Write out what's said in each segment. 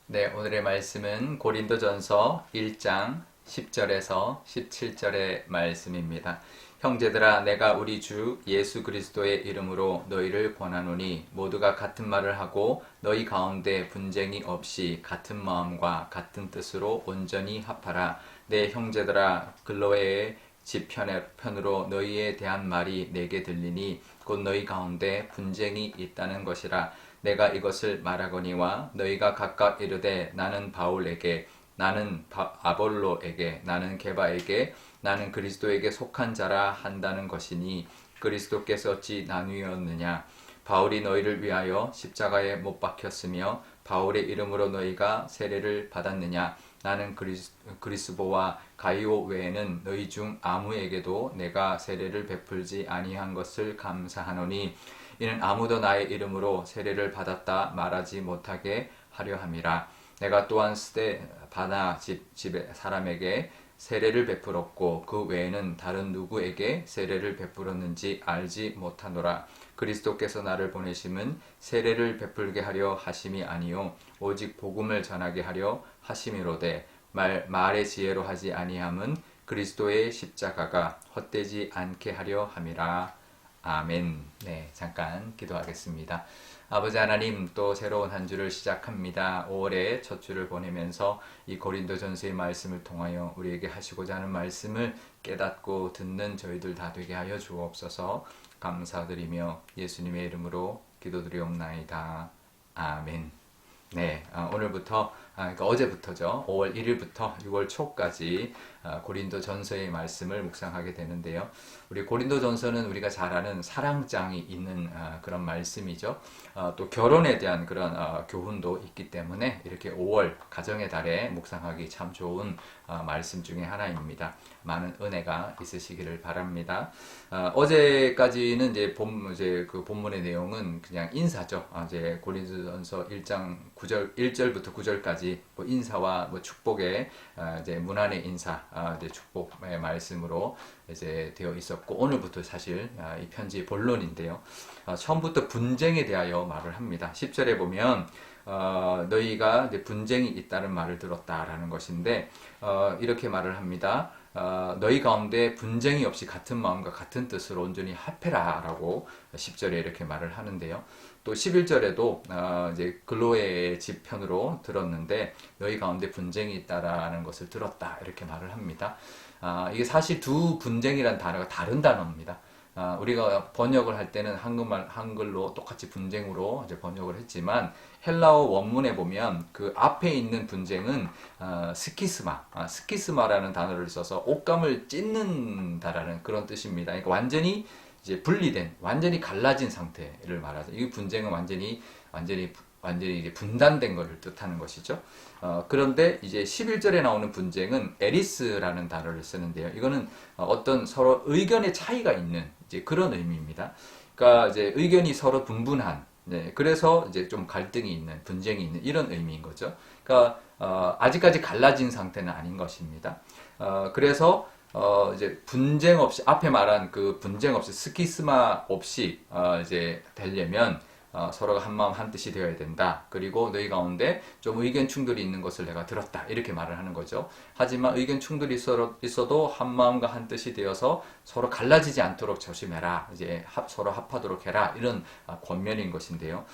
네, 오늘의 말씀은 고린도전서 1장 10절에서 17절의 말씀입니다. 형제들아, 내가 우리 주 예수 그리스도의 이름으로 너희를 권하노니 모두가 같은 말을 하고 너희 가운데 분쟁이 없이 같은 마음과 같은 뜻으로 온전히 합하라. 내 형제들아, 글로에의 집 편으로 너희에 대한 말이 내게 들리니 곧 너희 가운데 분쟁이 있다는 것이라. 내가 이것을 말하거니와 너희가 각각 이르되 나는 바울에게, 나는 아볼로에게, 나는 게바에게, 나는 그리스도에게 속한 자라 한다는 것이니 그리스도께서 어찌 나뉘었느냐. 바울이 너희를 위하여 십자가에 못 박혔으며 바울의 이름으로 너희가 세례를 받았느냐. 나는 그리스보와 가이오 외에는 너희 중 아무에게도 내가 세례를 베풀지 아니한 것을 감사하노니 이는 아무도 나의 이름으로 세례를 받았다 말하지 못하게 하려 함이라. 내가 또한 스데바나 집의 사람에게 세례를 베풀었고 그 외에는 다른 누구에게 세례를 베풀었는지 알지 못하노라. 그리스도께서 나를 보내심은 세례를 베풀게 하려 하심이 아니요 오직 복음을 전하게 하려 하심이로되 말의 지혜로 하지 아니함은 그리스도의 십자가가 헛되지 않게 하려 함이라. 아멘. 네, 잠깐 기도하겠습니다. 아버지 하나님, 또 새로운 한 주를 시작합니다. 5월의 첫 주를 보내면서 이 고린도전서의 말씀을 통하여 우리에게 하시고자 하는 말씀을 깨닫고 듣는 저희들 다 되게 하여 주옵소서. 감사드리며 예수님의 이름으로 기도드리옵나이다. 아멘. 네, 오늘부터, 그러니까 어제부터죠. 5월 1일부터 6월 초까지 고린도 전서의 말씀을 묵상하게 되는데요. 우리 고린도 전서는 우리가 잘 아는 사랑장이 있는 그런 말씀이죠. 또 결혼에 대한 그런 교훈도 있기 때문에 이렇게 5월 가정의 달에 묵상하기 참 좋은 말씀 중에 하나입니다. 많은 은혜가 있으시기를 바랍니다. 어제까지는 이제 그 본문의 내용은 그냥 인사죠. 이제 고린도전서 1장 9절 1절부터 9절까지 뭐 인사와 뭐 축복의 이제 문안의 인사, 이제 축복의 말씀으로 이제 되어 있었고 오늘부터 사실 이 편지의 본론인데요. 처음부터 분쟁에 대하여 말을 합니다. 10절에 보면 너희가 이제 분쟁이 있다는 말을 들었다라는 것인데 이렇게 말을 합니다. 너희 가운데 분쟁이 없이 같은 마음과 같은 뜻으로 온전히 합해라 라고 10절에 이렇게 말을 하는데요. 또 11절에도 이제 글로의 집 편으로 들었는데 너희 가운데 분쟁이 있다라는 것을 들었다 이렇게 말을 합니다. 이게 사실 두 분쟁이라는 단어가 다른 단어입니다. 우리가 번역을 할 때는 한글로 똑같이 분쟁으로 이제 번역을 했지만 헬라어 원문에 보면 그 앞에 있는 분쟁은 스키스마라는 단어를 써서 옷감을 찢는다라는 그런 뜻입니다. 그러니까 완전히 이제 분리된, 완전히 갈라진 상태를 말하죠. 이 분쟁은 완전히 이제 분단된 것을 뜻하는 것이죠. 그런데 이제 11절에 나오는 분쟁은 에리스라는 단어를 쓰는데요. 이거는 어떤 서로 의견의 차이가 있는 이제 그런 의미입니다. 그러니까 이제 의견이 서로 분분한, 네, 그래서 이제 좀 갈등이 있는, 분쟁이 있는 이런 의미인 거죠. 그러니까 아직까지 갈라진 상태는 아닌 것입니다. 그래서 이제 분쟁 없이 앞에 말한 그 분쟁 없이 스키스마 없이 이제 되려면 서로가 한 마음 한 뜻이 되어야 된다. 그리고 너희 가운데 좀 의견 충돌이 있는 것을 내가 들었다. 이렇게 말을 하는 거죠. 하지만 의견 충돌이 있어도 한 마음과 한 뜻이 되어서 서로 갈라지지 않도록 조심해라. 이제 서로 합하도록 해라. 이런 권면인 것인데요.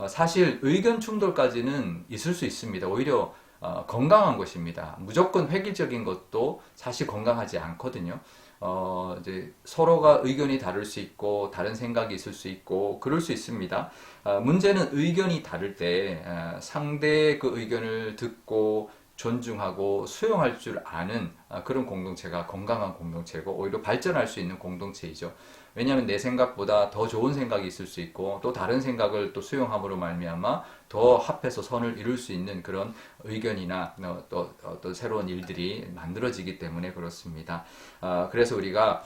사실 의견 충돌까지는 있을 수 있습니다. 오히려 건강한 것입니다. 무조건 획일적인 것도 사실 건강하지 않거든요. 이제 서로가 의견이 다를 수 있고 다른 생각이 있을 수 있고 그럴 수 있습니다. 문제는 의견이 다를 때 상대의 그 의견을 듣고 존중하고 수용할 줄 아는 그런 공동체가 건강한 공동체고 오히려 발전할 수 있는 공동체이죠. 왜냐하면 내 생각보다 더 좋은 생각이 있을 수 있고 또 다른 생각을 또 수용함으로 말미암아 더 합해서 선을 이룰 수 있는 그런 의견이나 또 어떤 새로운 일들이 만들어지기 때문에 그렇습니다. 그래서 우리가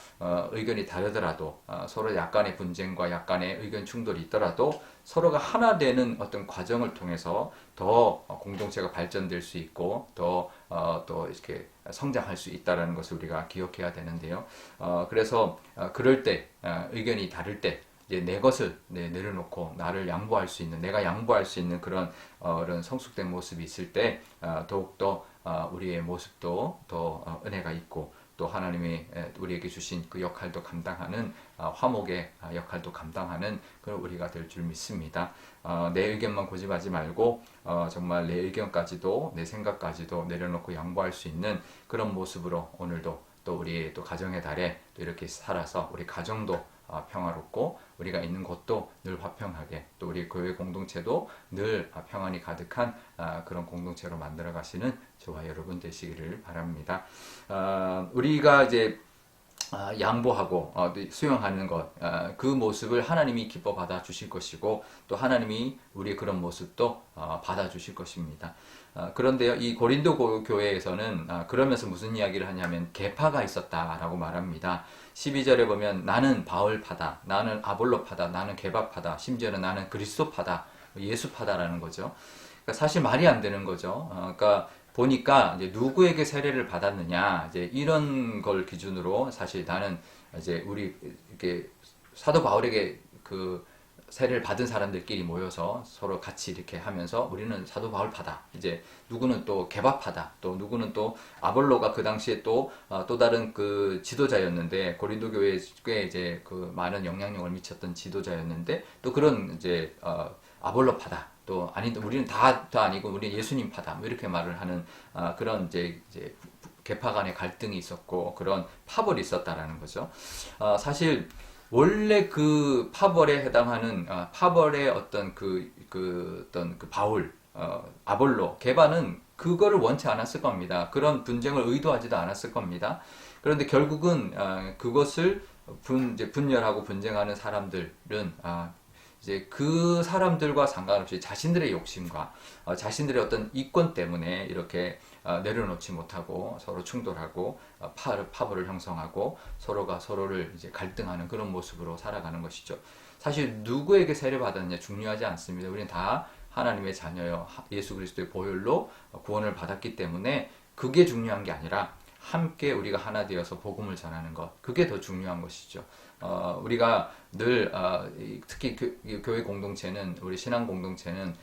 의견이 다르더라도 서로 약간의 분쟁과 약간의 의견 충돌이 있더라도 서로가 하나 되는 어떤 과정을 통해서 더 공동체가 발전될 수 있고 또 이렇게 성장할 수 있다는 것을 우리가 기억해야 되는데요. 그래서 그럴 때 의견이 다를 때 이제 내 것을 내려놓고 나를 양보할 수 있는, 내가 양보할 수 있는 그런 성숙된 모습이 있을 때 더욱더 우리의 모습도 더 은혜가 있고 또 하나님이 우리에게 주신 그 역할도 감당하는 화목의 역할도 감당하는 그런 우리가 될 줄 믿습니다. 내 의견만 고집하지 말고 정말 내 의견까지도 내 생각까지도 내려놓고 양보할 수 있는 그런 모습으로 오늘도 또 우리 또 가정의 달에 또 이렇게 살아서 우리 가정도 평화롭고 우리가 있는 곳도 늘 화평하게 또 우리 교회 공동체도 늘 평안이 가득한 그런 공동체로 만들어 가시는 저와 여러분 되시기를 바랍니다. 우리가 이제 양보하고 수용하는 것, 그 모습을 하나님이 기뻐 받아 주실 것이고 또 하나님이 우리의 그런 모습도 받아 주실 것입니다. 그런데요, 이 고린도 교회에서는 그러면서 무슨 이야기를 하냐면 계파가 있었다라고 말합니다. 12절에 보면 나는 바울파다, 나는 아볼로파다, 나는 게바파다, 심지어는 나는 그리스도파다, 예수파다라는 거죠. 그러니까 사실 말이 안 되는 거죠. 그러니까 보니까 이제 누구에게 세례를 받았느냐 이제 이런 걸 기준으로 사실 나는 이제 우리 이렇게 사도 바울에게 그 세례를 받은 사람들끼리 모여서 서로 같이 이렇게 하면서 우리는 사도 바울파다. 이제 누구는 또 게바파다. 또 누구는 또 아볼로가 그 당시에 또 다른 그 지도자였는데 고린도 교회에 꽤 이제 그 많은 영향력을 미쳤던 지도자였는데 또 그런 이제 아볼로파다. 또 아니 우리는 다 아니고 우리는 예수님파다. 뭐 이렇게 말을 하는 그런 이제 계파 간의 갈등이 있었고 그런 파벌이 있었다라는 거죠. 사실 원래 그 파벌에 해당하는 파벌의 어떤 어떤 그 바울, 아볼로, 게바는 그거를 원치 않았을 겁니다. 그런 분쟁을 의도하지도 않았을 겁니다. 그런데 결국은 그것을 이제 분열하고 분쟁하는 사람들은 이제 그 사람들과 상관없이 자신들의 욕심과 자신들의 어떤 이권 때문에 이렇게 내려놓지 못하고 서로 충돌하고 파벌을 형성하고 서로가 서로를 이제 갈등하는 그런 모습으로 살아가는 것이죠. 사실 누구에게 세례받았느냐 중요하지 않습니다. 우리는 다 하나님의 자녀여 예수 그리스도의 보혈로 구원을 받았기 때문에 그게 중요한 게 아니라 함께 우리가 하나 되어서 복음을 전하는 것, 그게 더 중요한 것이죠. 우리가 늘 특히 교회 공동체는 우리 신앙 공동체는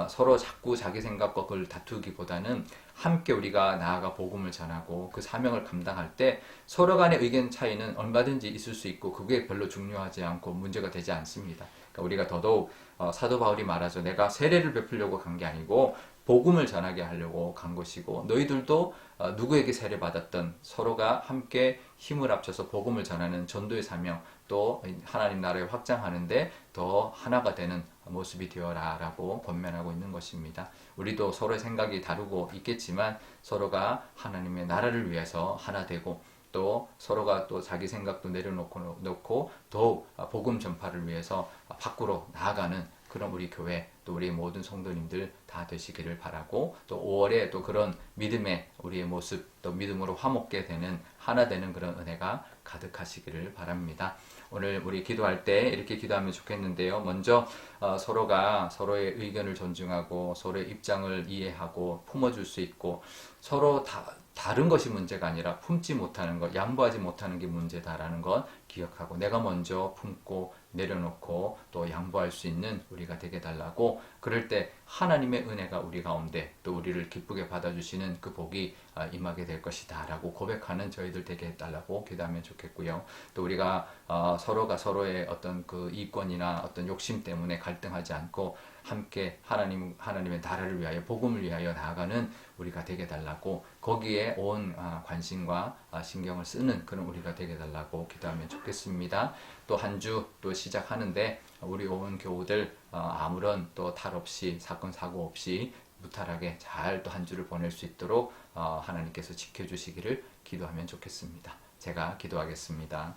서로 자꾸 자기 생각과 그걸 다투기보다는 함께 우리가 나아가 복음을 전하고 그 사명을 감당할 때 서로 간의 의견 차이는 얼마든지 있을 수 있고 그게 별로 중요하지 않고 문제가 되지 않습니다. 그러니까 우리가 더더욱 사도 바울이 말하죠. 내가 세례를 베풀려고 간 게 아니고 복음을 전하게 하려고 간 것이고 너희들도 누구에게 세례 받았던 서로가 함께 힘을 합쳐서 복음을 전하는 전도의 사명 또 하나님 나라를 확장하는데 더 하나가 되는 모습이 되어라 라고 권면하고 있는 것입니다. 우리도 서로의 생각이 다르고 있겠지만 서로가 하나님의 나라를 위해서 하나 되고 또 서로가 또 자기 생각도 내려놓고 더욱 복음 전파를 위해서 밖으로 나아가는 그런 우리 교회 또 우리 모든 성도님들 다 되시기를 바라고 또 5월에 또 그런 믿음의 우리의 모습 또 믿음으로 화목게 되는 하나 되는 그런 은혜가 가득하시기를 바랍니다. 오늘 우리 기도할 때 이렇게 기도하면 좋겠는데요. 먼저 서로가 서로의 의견을 존중하고 서로의 입장을 이해하고 품어줄 수 있고 서로 다른 것이 문제가 아니라 품지 못하는 것, 양보하지 못하는 게 문제다라는 것 기억하고 내가 먼저 품고 내려놓고 또 양보할 수 있는 우리가 되게 달라고 그럴 때 하나님의 은혜가 우리 가운데 또 우리를 기쁘게 받아주시는 그 복이 임하게 될 것이다 라고 고백하는 저희들 되게 해달라고 기도하면 좋겠고요. 또 우리가 서로가 서로의 어떤 그 이권이나 어떤 욕심 때문에 갈등하지 않고 함께 하나님의 나라를 위하여 복음을 위하여 나아가는 우리가 되게 달라고 거기에 온 관심과 신경을 쓰는 그런 우리가 되게 달라고 기도하면 좋겠습니다. 또 한 주 또 시작하는데 우리 온 교우들 아무런 또 탈 없이 사건 사고 없이 무탈하게 잘 또 한 주를 보낼 수 있도록 하나님께서 지켜주시기를 기도하면 좋겠습니다. 제가 기도하겠습니다.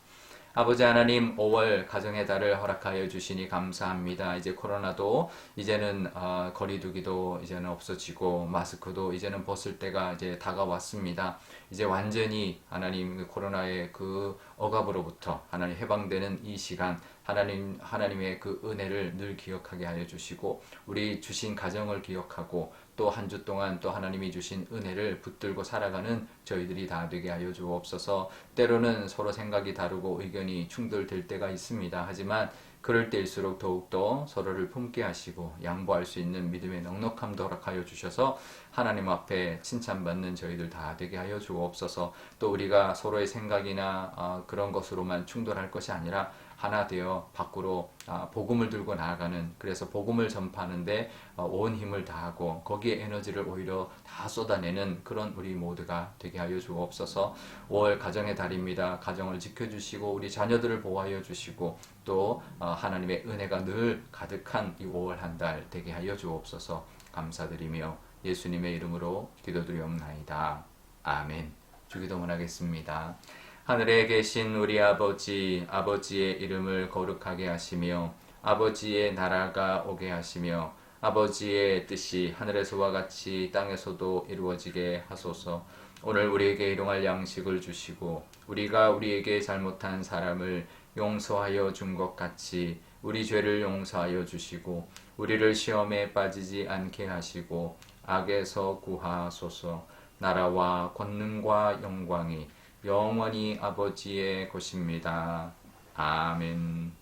아버지 하나님 5월 가정의 달을 허락하여 주시니 감사합니다. 이제 코로나도 이제는 거리두기도 이제는 없어지고 마스크도 이제는 벗을 때가 이제 다가왔습니다. 이제 완전히 하나님 코로나의 그 억압으로부터 하나님 해방되는 이 시간 하나님의 그 은혜를 늘 기억하게 하여 주시고 우리 주신 가정을 기억하고 또 한 주 동안 또 하나님이 주신 은혜를 붙들고 살아가는 저희들이 다 되게 하여 주옵소서. 때로는 서로 생각이 다르고 의견이 충돌될 때가 있습니다. 하지만 그럴 때일수록 더욱더 서로를 품게 하시고 양보할 수 있는 믿음의 넉넉함도 허락하여 주셔서 하나님 앞에 칭찬받는 저희들 다 되게 하여 주옵소서. 또 우리가 서로의 생각이나 그런 것으로만 충돌할 것이 아니라 하나 되어 밖으로 복음을 들고 나아가는, 그래서 복음을 전파하는데 온 힘을 다하고 거기에 에너지를 오히려 다 쏟아내는 그런 우리 모두가 되게 하여 주옵소서. 5월 가정의 달입니다. 가정을 지켜주시고 우리 자녀들을 보호하여 주시고 또 하나님의 은혜가 늘 가득한 이 5월 한 달 되게 하여 주옵소서. 감사드리며 예수님의 이름으로 기도드리옵나이다. 아멘. 주기도문 하겠습니다. 하늘에 계신 우리 아버지, 아버지의 이름을 거룩하게 하시며 아버지의 나라가 오게 하시며 아버지의 뜻이 하늘에서와 같이 땅에서도 이루어지게 하소서. 오늘 우리에게 일용할 양식을 주시고 우리가 우리에게 잘못한 사람을 용서하여 준 것 같이 우리 죄를 용서하여 주시고 우리를 시험에 빠지지 않게 하시고 악에서 구하소서. 나라와 권능과 영광이 영원히 아버지의 것입니다. 아멘.